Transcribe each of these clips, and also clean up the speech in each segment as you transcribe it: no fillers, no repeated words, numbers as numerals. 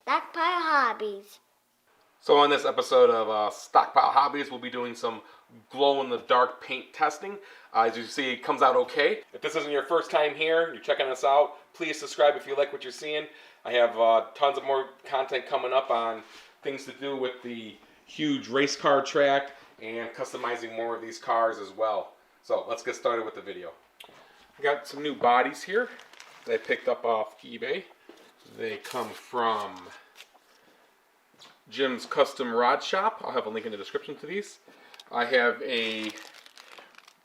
Stockpile Hobbies. So on this episode of Stockpile Hobbies, we'll be doing some glow-in-the-dark paint testing. As you see, it comes out okay. If this isn't your first time here, you're checking us out, please subscribe if you like what you're seeing. I have tons of more content coming up on things to do with the huge race car track and customizing more of these cars as well. So let's get started with the video. I got some new bodies here that I picked up off eBay. They come from Jim's Custom Rod Shop. I'll have a link in the description to these. I have a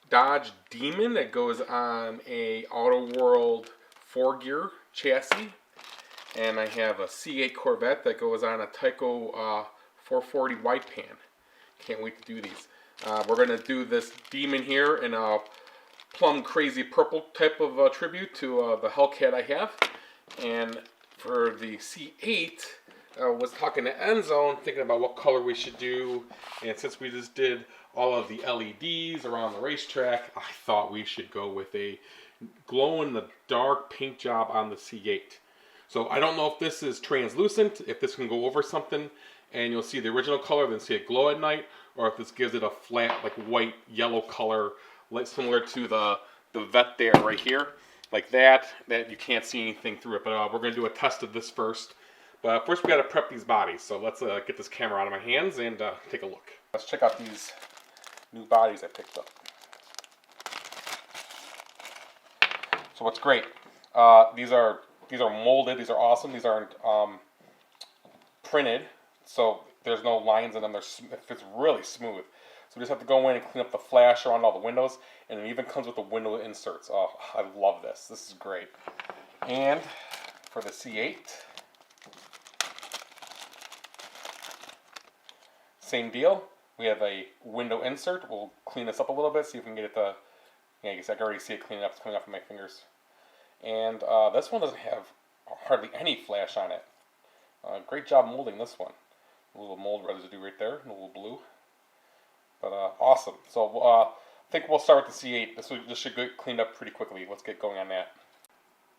Dodge Demon that goes on a Auto World 4-gear chassis. And I have a C8 Corvette that goes on a Tyco 440 white pan. Can't wait to do these. We're going to do this Demon here in a plum crazy purple type of tribute to the Hellcat I have. And for the C8, was talking to Enzo, thinking about what color we should do. And since we just did all of the LEDs around the racetrack, I thought we should go with a glow-in-the-dark paint job on the C8. So I don't know if this is translucent, if this can go over something and you'll see the original color, then see it glow at night, or if this gives it a flat, like white, yellow color, like similar to the Vette there right here. Like that you can't see anything through it. But we're going to do a test of this first. But first we got to prep these bodies. So let's get this camera out of my hands and take a look. Let's check out these new bodies I picked up. So what's great, these are molded. These are awesome. These aren't printed, so there's no lines in them. It's really smooth. So we just have to go in and clean up the flash around all the windows, and it even comes with the window inserts. Oh, I love this. This is great. And for the C8, same deal. We have a window insert. We'll clean this up a little bit, see if we can get it to, yeah, I guess I can already see it cleaning up. It's cleaning up with my fingers. And this one doesn't have hardly any flash on it. Great job molding this one. A little mold residue right there, a little blue. But awesome. So I think we'll start with the C8. This should get cleaned up pretty quickly. Let's get going on that.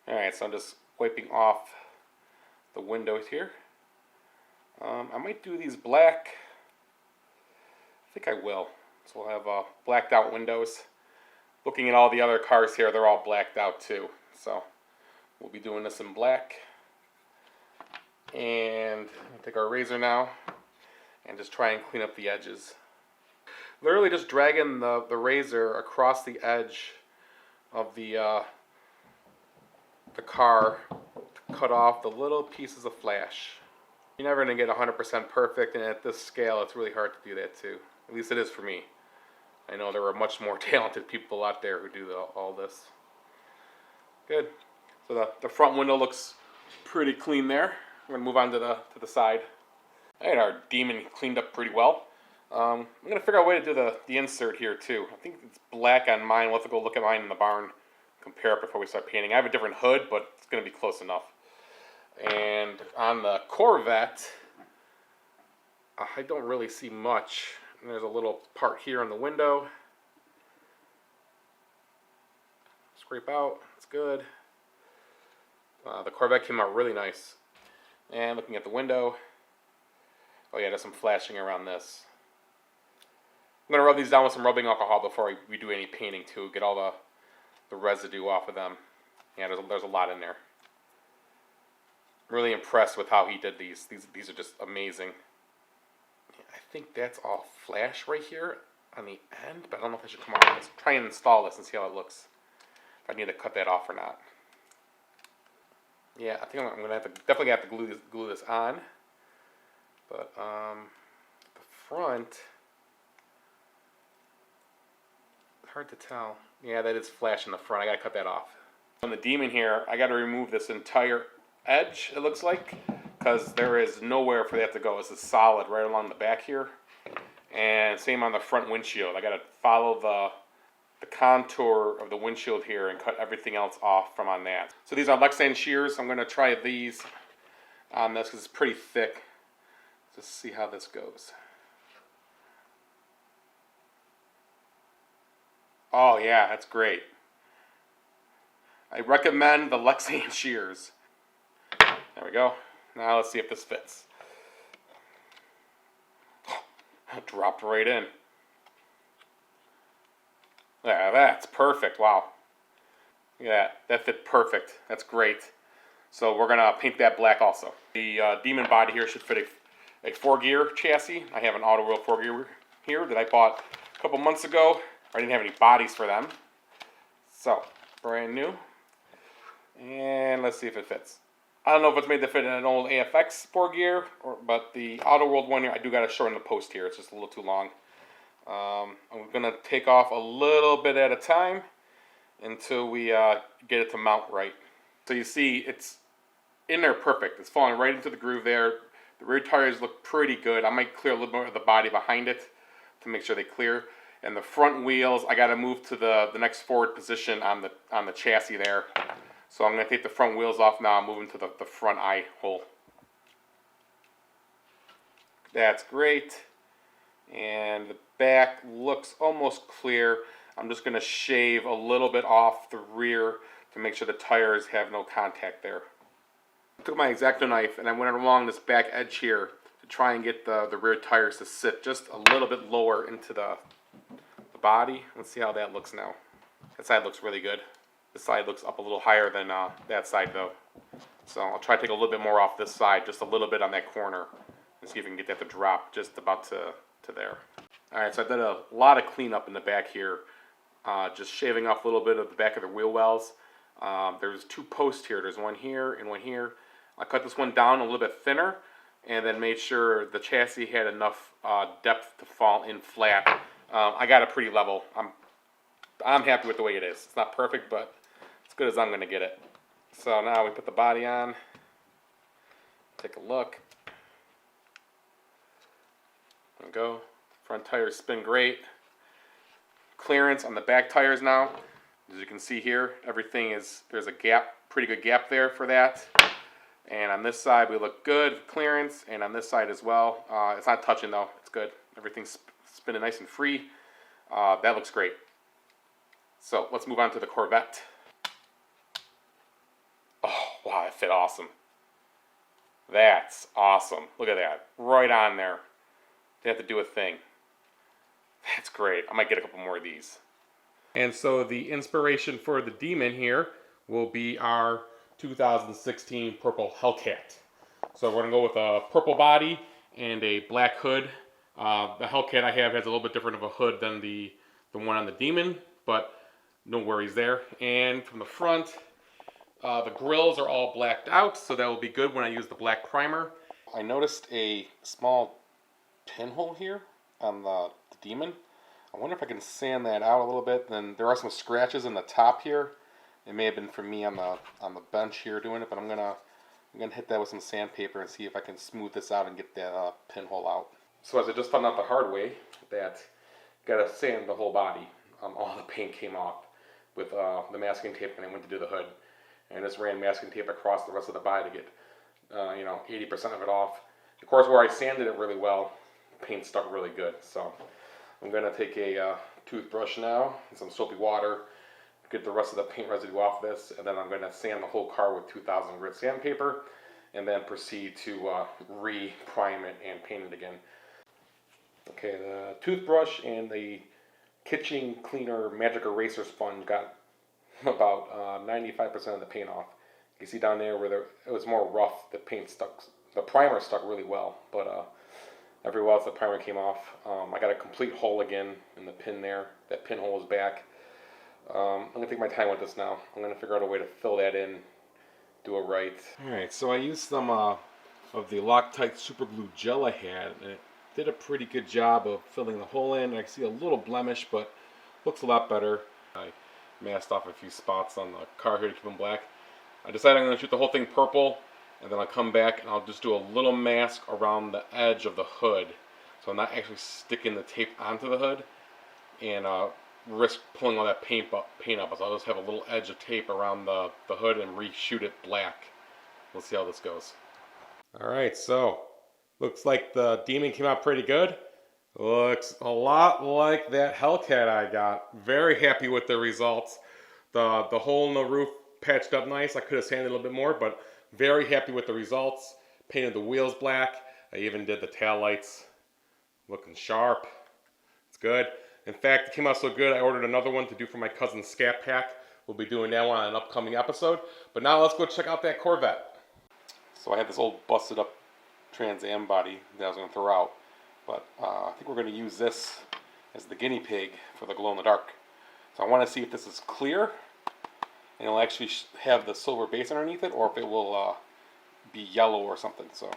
Alright, so I'm just wiping off the windows here. I might do these black. I think I will. So we'll have blacked out windows. Looking at all the other cars here, they're all blacked out too. So we'll be doing this in black. And I'll take our razor now and just try and clean up the edges. Literally just dragging the razor across the edge of the car to cut off the little pieces of flash. You're never going to get 100% perfect, and at this scale it's really hard to do that too. At least it is for me. I know there are much more talented people out there who do all this. Good. So the front window looks pretty clean there. We're going to move on to the side. Alright, our Demon cleaned up pretty well. I'm going to figure out a way to do the insert here too. I think it's black on mine. We'll have to go look at mine in the barn, compare it before we start painting. I have a different hood, but it's going to be close enough. And on the Corvette, I don't really see much. And there's a little part here on the window. Scrape out, it's good. The Corvette came out really nice. And looking at the window, oh yeah, there's some flashing around this. I'm going to rub these down with some rubbing alcohol before we do any painting too, get all the residue off of them. Yeah, there's a lot in there. Really impressed with how he did these. These are just amazing. I think that's all flash right here on the end, but I don't know if I should come off. Let's try and install this and see how it looks. If I need to cut that off or not. Yeah, I think I'm gonna definitely have to glue this on. But the front, it's hard to tell. Yeah, that is flash in the front. I gotta cut that off. On the Demon here, I gotta remove this entire edge, it looks like, because there is nowhere for that to go. This is solid right along the back here. And same on the front windshield. I gotta follow the contour of the windshield here and cut everything else off from on that. So these are Lexan shears. I'm gonna try these on this because it's pretty thick. Just see how this goes. Oh yeah, that's great. I recommend the Lexan shears. There we go. Now let's see if this fits. Dropped right in. Yeah, that's perfect. Wow. Yeah, that fit perfect. That's great. So we're gonna paint that black also. The Demon body here should fit a 4-gear chassis. I have an auto wheel 4-gear here that I bought a couple months ago. I didn't have any bodies for them. So, brand new. And let's see if it fits. I don't know if it's made to fit in an old AFX 4-gear, but the Auto World one here, I do got to shorten the post here. It's just a little too long. I'm going to take off a little bit at a time until we get it to mount right. So you see, it's in there perfect. It's falling right into the groove there. The rear tires look pretty good. I might clear a little more of the body behind it to make sure they clear. And the front wheels, I got to move to the next forward position on the chassis there. So I'm going to take the front wheels off now. I'm moving to the front eye hole. That's great. And the back looks almost clear. I'm just going to shave a little bit off the rear to make sure the tires have no contact there. I took my X-Acto knife and I went along this back edge here to try and get the rear tires to sit just a little bit lower into the body. Let's see how that looks now. That side looks really good. This side looks up a little higher than that side though. So I'll try to take a little bit more off this side, just a little bit on that corner, and see if we can get that to drop just about to there. Alright, so I did a lot of cleanup in the back here. Just shaving off a little bit of the back of the wheel wells. There's 2 posts here. There's one here and one here. I cut this one down a little bit thinner and then made sure the chassis had enough depth to fall in flat. I got it pretty level. I'm happy with the way it is. It's not perfect, but as good as I'm going to get it. So now we put the body on. Take a look. There we go. Front tires spin great. Clearance on the back tires now. As you can see here, everything is, there's a gap, pretty good gap there for that. And on this side we look good, clearance, and on this side as well. It's not touching though, it's good. Everything's spinning nice and free. That looks great. So let's move on to the Corvette. Oh, wow, that fit awesome. That's awesome. Look at that. Right on there. They have to do a thing. That's great. I might get a couple more of these. And so the inspiration for the Demon here will be our 2016 purple Hellcat. So we're going to go with a purple body and a black hood. The Hellcat I have has a little bit different of a hood than the one on the Demon, but no worries there. And from the front, the grills are all blacked out, so that will be good when I use the black primer. I noticed a small pinhole here on the Demon. I wonder if I can sand that out a little bit. Then there are some scratches in the top here. It may have been from me on the bench here doing it, but I'm gonna hit that with some sandpaper and see if I can smooth this out and get that pinhole out. So as I just found out the hard way, that you gotta sand the whole body. All the paint came off with the masking tape when I went to do the hood, and just ran masking tape across the rest of the body to get 80% of it off. Of course, where I sanded it really well, paint stuck really good. So I'm gonna take a toothbrush now and some soapy water, get the rest of the paint residue off this, and then I'm gonna sand the whole car with 2000 grit sandpaper, and then proceed to re-prime it and paint it again. Okay, the toothbrush and the kitchen cleaner magic eraser sponge got about 95% of the paint off. You can see down there where it was more rough, the paint stuck, the primer stuck really well, but everywhere else the primer came off. I got a complete hole again in the pin there. That pinhole is back. I'm going to take my time with this now. I'm going to figure out a way to fill that in, do it right. Alright, so I used some of the Loctite super glue gel I had, and it did a pretty good job of filling the hole in. I see a little blemish, but looks a lot better. I masked off a few spots on the car here to keep them black. I decided I'm going to shoot the whole thing purple, and then I'll come back and I'll just do a little mask around the edge of the hood, so I'm not actually sticking the tape onto the hood and risk pulling all that paint up. So I'll just have a little edge of tape around the hood and reshoot it black. We'll see how this goes. Alright, so looks like the Demon came out pretty good. Looks a lot like that Hellcat I got. Very happy with the results. The hole in the roof patched up nice. I could have sanded a little bit more, but very happy with the results. Painted the wheels black. I even did the tail lights. Looking sharp. It's good. In fact, it came out so good, I ordered another one to do for my cousin's Scat Pack. We'll be doing that one on an upcoming episode. But now let's go check out that Corvette. So I had this old busted up Trans Am body that I was going to throw out. But I think we're going to use this as the guinea pig for the glow in the dark. So I want to see if this is clear and it'll actually have the silver base underneath it, or if it will be yellow or something. So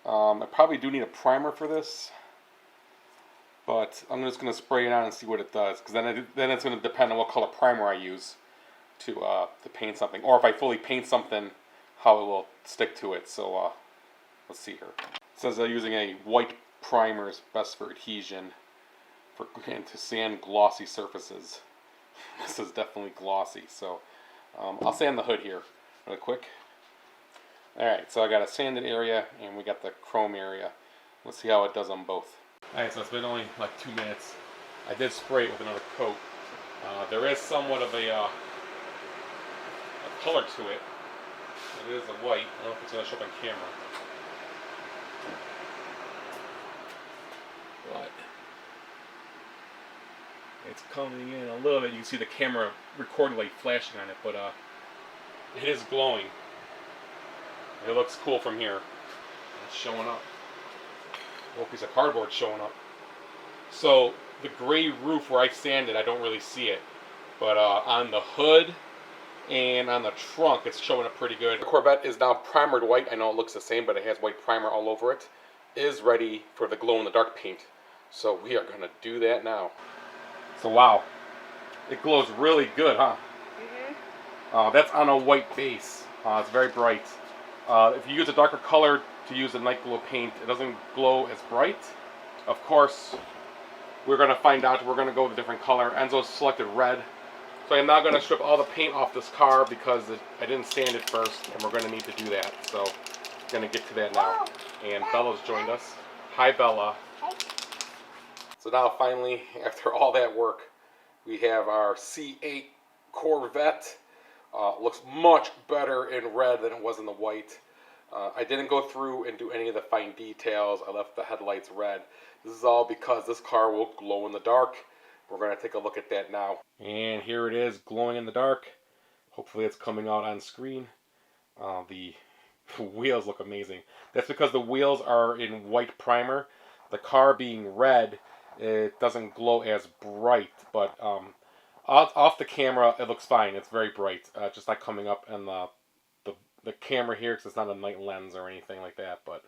I probably do need a primer for this. But I'm just going to spray it on and see what it does, because then it's going to depend on what color primer I use to paint something, or if I fully paint something, how it will stick to it. So let's see here. It says they're using a white primer is best for adhesion and to sand glossy surfaces. This is definitely glossy, so I'll sand the hood here real quick. Alright, so I got a sanded area and we got the chrome area. Let's see how it does on both. Alright, so it's been only like 2 minutes. I did spray it with another coat. There is somewhat of a color to it. It is a white. I don't know if it's going to show up on camera. But it's coming in a little bit. You can see the camera recording light flashing on it, but it is glowing. It looks cool from here. It's showing up. A little piece of cardboard showing up. So the gray roof where I sanded, I don't really see it, but on the hood and on the trunk, it's showing up pretty good. The Corvette is now primered white. I know it looks the same, but it has white primer all over it. It is ready for the glow in the dark paint. So we are going to do that now. So wow, it glows really good, huh? Mm-hmm. That's on a white base. It's very bright. If you use a darker color to use a night glow paint, it doesn't glow as bright. Of course, we're going to find out. We're going to go with a different color. Enzo selected red. So I'm now going to strip all the paint off this car because I didn't sand it first, and we're going to need to do that. So I'm going to get to that now. And Bella's joined us. Hi, Bella. So now finally, after all that work, we have our C8 Corvette. Looks much better in red than it was in the white. I didn't go through and do any of the fine details. I left the headlights red. This is all because this car will glow in the dark. We're going to take a look at that now. And here it is, glowing in the dark. Hopefully it's coming out on screen. The wheels look amazing. That's because the wheels are in white primer. The car being red, it doesn't glow as bright, but off the camera it looks fine. It's very bright, just not coming up in the camera here because it's not a night lens or anything like that, but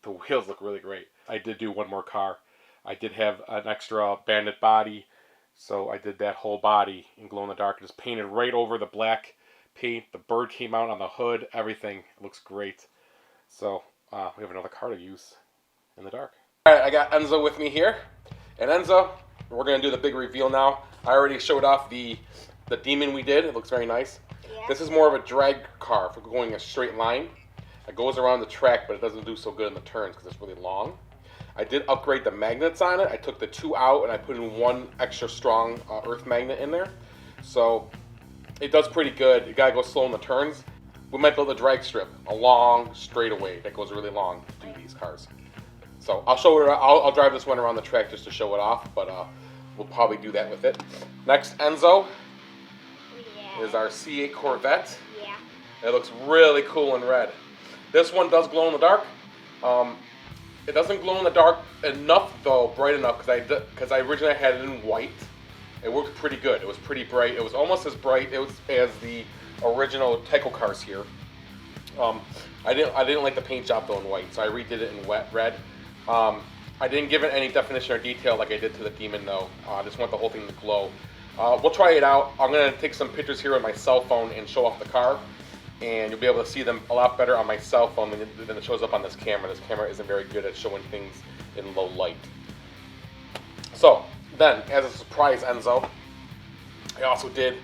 the wheels look really great. I did do one more car. I did have an extra bandit body, so I did that whole body in glow in the dark. Just painted right over the black paint. The bird came out on the hood, everything. It looks great. So we have another car to use in the dark. Alright, I got Enzo with me here. And Enzo, we're going to do the big reveal now. I already showed off the Demon we did. It looks very nice. Yeah. This is more of a drag car for going a straight line. It goes around the track, but it doesn't do so good in the turns because it's really long. I did upgrade the magnets on it. I took the 2 out and I put in 1 extra strong earth magnet in there. So it does pretty good. You gotta go slow in the turns. We might build a drag strip, a long straightaway that goes really long to do these cars. So I'll show it. I'll drive this one around the track just to show it off, but we'll probably do that with it. Next, Enzo is our C8 Corvette. Yeah. It looks really cool in red. This one does glow in the dark. It doesn't glow in the dark enough though, bright enough, because I originally had it in white. It worked pretty good. It was pretty bright. It was almost as bright as the original Tyco cars here. I didn't like the paint job though in white, so I redid it in wet red. I didn't give it any definition or detail like I did to the Demon though. I just want the whole thing to glow. We'll try it out. I'm going to take some pictures here on my cell phone and show off the car. And you'll be able to see them a lot better on my cell phone than it shows up on this camera. This camera isn't very good at showing things in low light. So, then, as a surprise, Enzo, I also did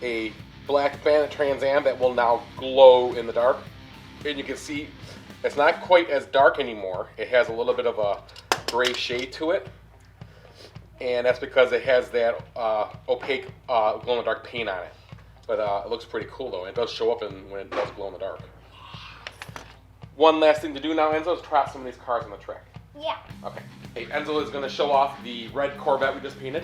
a black Bandit Trans Am that will now glow in the dark. And you can see it's not quite as dark anymore. It has a little bit of a gray shade to it. And that's because it has that opaque glow-in-the-dark paint on it. But it looks pretty cool though. It does show up when it does glow in the dark. One last thing to do now, Enzo, is try out some of these cars on the track. Yeah. Okay. Hey, Enzo is going to show off the red Corvette we just painted.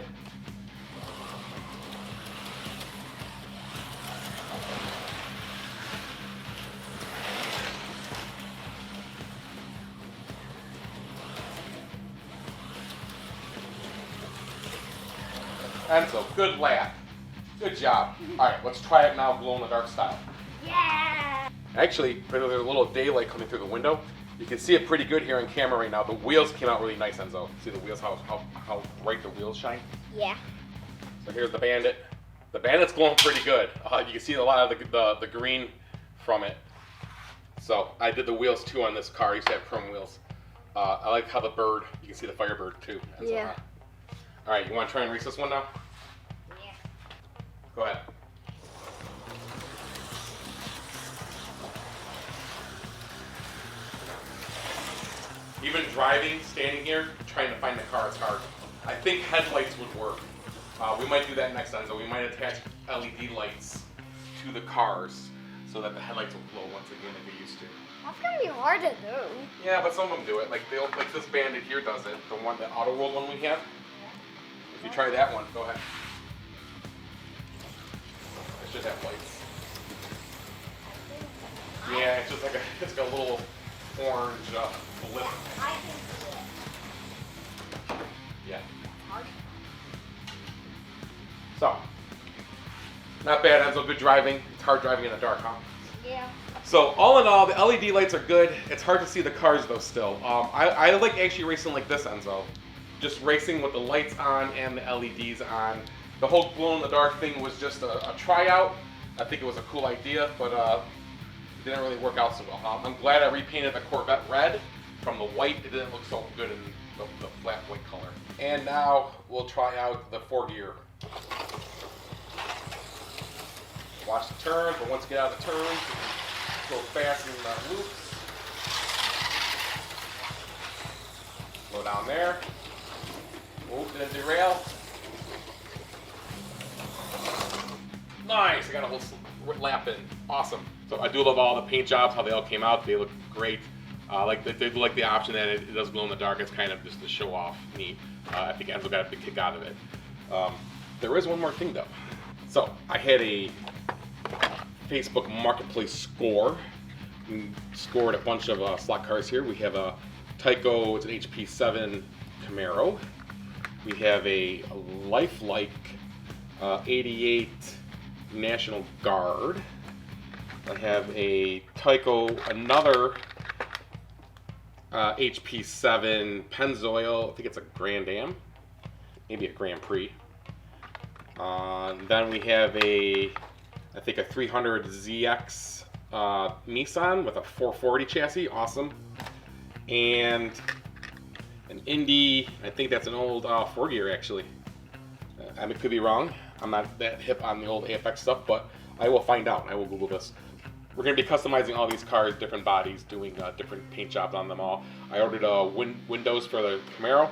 Enzo, good lap. Good job. All right, let's try it now, glow in the dark style. Yeah. Actually, there's a little daylight coming through the window. You can see it pretty good here on camera right now. The wheels came out really nice, Enzo. See the wheels, how bright the wheels shine? Yeah. So here's the Bandit. The Bandit's glowing pretty good. You can see a lot of the green from it. So I did the wheels too on this car. I used to have chrome wheels. I like how the bird, you can see the Firebird too. Enzo. Yeah. All right, you want to try and race this one now? Yeah. Go ahead. Even driving, standing here, trying to find the car is hard. I think headlights would work. We might do that next, Enzo. We might attach LED lights to the cars so that the headlights will glow once again like they used to. That's gonna be hard to do. Yeah, but some of them do it. Like this Bandit here does it. The one, the Auto World one we have. If you try that one, go ahead. It should have lights. Yeah, it's just like it's got a little orange blip. I can see it. Yeah. Hard. So, not bad, Enzo. Good driving. It's hard driving in the dark, huh? Yeah. So, all in all, the LED lights are good. It's hard to see the cars, though, still. I like actually racing like this, Enzo. Just racing with the lights on and the LEDs on. The whole glow-in-the-dark thing was just a tryout. I think it was a cool idea, but it didn't really work out so well. I'm glad I repainted the Corvette red from the white. It didn't look so good in the flat white color. And now we'll try out the 4-gear. Watch the turns, but once you get out of the turns, go fast in the loops. Slow down there. Oh, didn't derail. Nice, I got a whole lap in. Awesome. So I do love all the paint jobs, how they all came out. They look great. They like the option that it does glow in the dark. It's kind of just to show off neat. I think Enzo got a big kick out of it. There is one more thing though. So I had a Facebook Marketplace score. We scored a bunch of slot cars here. We have a Tyco, it's an HP7 Camaro. We have a lifelike 88 National Guard. I have a Tyco, another HP7 Pennzoil, I think it's a Grand Am, maybe a Grand Prix. Then we have I think a 300 ZX Nissan with a 440 chassis, awesome. And an Indy, I think that's an old 4-gear actually. I could be wrong. I'm not that hip on the old AFX stuff, but I will find out. I will Google this. We're going to be customizing all these cars, different bodies, doing different paint jobs on them all. I ordered windows for the Camaro,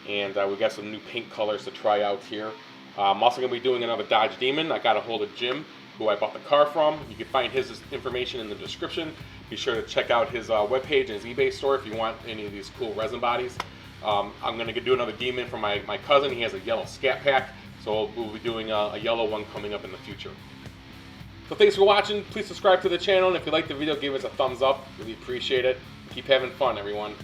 and we got some new paint colors to try out here. I'm also going to be doing another Dodge Demon. I got a hold of Jim, who I bought the car from. You can find his information in the description. Be sure to check out his webpage and his eBay store if you want any of these cool resin bodies. I'm going to do another Demon for my cousin. He has a yellow Scat Pack, so we'll be doing a yellow one coming up in the future. So thanks for watching. Please subscribe to the channel, and if you liked the video, give us a thumbs up. Really appreciate it. Keep having fun, everyone.